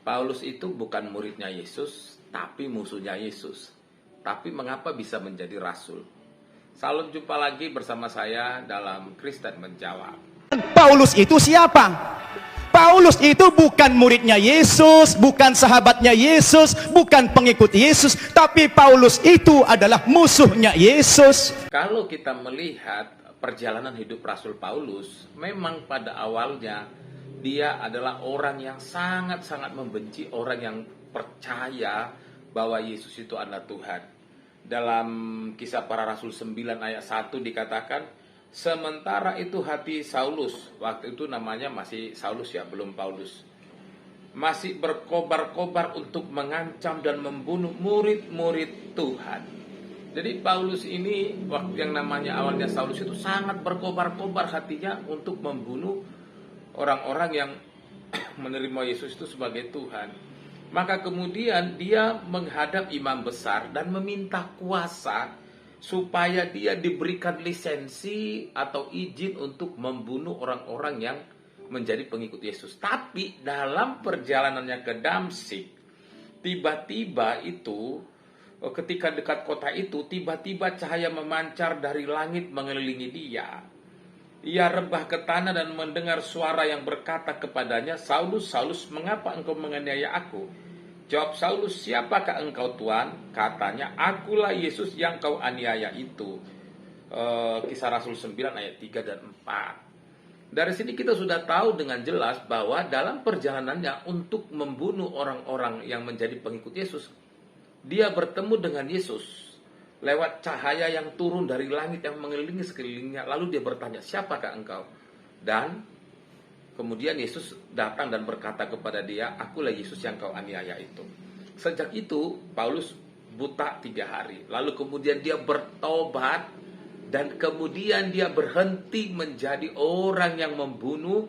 Paulus itu bukan muridnya Yesus, tapi musuhnya Yesus. Tapi mengapa bisa menjadi rasul? Salam, jumpa lagi bersama saya dalam Kristen Menjawab. Paulus itu siapa? Paulus itu bukan muridnya Yesus, bukan sahabatnya Yesus, bukan pengikut Yesus, tapi Paulus itu adalah musuhnya Yesus. Kalau kita melihat perjalanan hidup Rasul Paulus, memang pada awalnya dia adalah orang yang sangat-sangat membenci orang yang percaya bahwa Yesus itu adalah Tuhan. Dalam Kisah Para Rasul 9 ayat 1 dikatakan, sementara itu hati Saulus, waktu itu namanya masih Saulus ya, belum Paulus, masih berkobar-kobar untuk mengancam dan membunuh murid-murid Tuhan. Jadi Paulus ini, waktu yang namanya awalnya Saulus itu sangat berkobar-kobar hatinya untuk membunuh orang-orang yang menerima Yesus itu sebagai Tuhan. Maka kemudian dia menghadap imam besar dan meminta kuasa supaya dia diberikan lisensi atau izin untuk membunuh orang-orang yang menjadi pengikut Yesus. Tapi dalam perjalanannya ke Damsyik, tiba-tiba itu ketika dekat kota itu, tiba-tiba cahaya memancar dari langit mengelilingi dia. Ia rebah ke tanah dan mendengar suara yang berkata kepadanya, Saulus, Saulus, mengapa engkau menganiaya aku? Jawab Saulus, siapakah engkau Tuhan? Katanya, akulah Yesus yang kau aniaya itu. Kisah Rasul 9 ayat 3 dan 4. Dari sini kita sudah tahu dengan jelas bahwa dalam perjalanannya untuk membunuh orang-orang yang menjadi pengikut Yesus, dia bertemu dengan Yesus lewat cahaya yang turun dari langit yang mengelilingi sekelilingnya. Lalu dia bertanya, siapakah engkau? Dan kemudian Yesus datang dan berkata kepada dia, akulah Yesus yang kau aniaya itu. Sejak itu Paulus buta 3 hari. Lalu kemudian dia bertobat, dan kemudian dia berhenti menjadi orang yang membunuh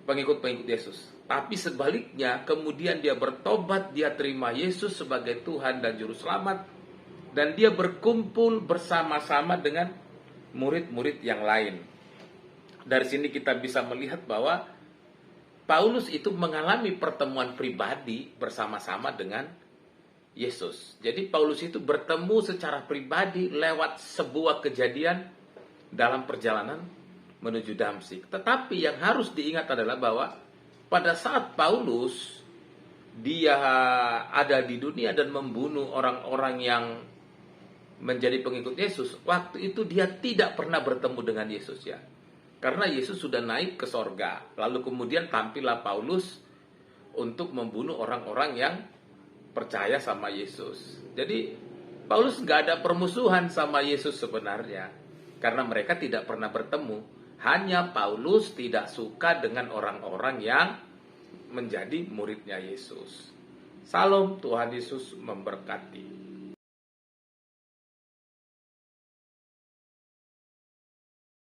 pengikut-pengikut Yesus. Tapi sebaliknya, kemudian dia bertobat, dia terima Yesus sebagai Tuhan dan Juru Selamat, dan dia berkumpul bersama-sama dengan murid-murid yang lain. Dari sini kita bisa melihat bahwa Paulus itu mengalami pertemuan pribadi bersama-sama dengan Yesus. Jadi Paulus itu bertemu secara pribadi lewat sebuah kejadian dalam perjalanan menuju Damsyik. Tetapi yang harus diingat adalah bahwa pada saat Paulus dia ada di dunia dan membunuh orang-orang yang menjadi pengikut Yesus, waktu itu dia tidak pernah bertemu dengan Yesus ya. Karena Yesus sudah naik ke sorga. Lalu kemudian tampillah Paulus untuk membunuh orang-orang yang percaya sama Yesus. Jadi Paulus nggak ada permusuhan sama Yesus sebenarnya, karena mereka tidak pernah bertemu. Hanya Paulus tidak suka dengan orang-orang yang menjadi muridnya Yesus. Salam, Tuhan Yesus memberkati.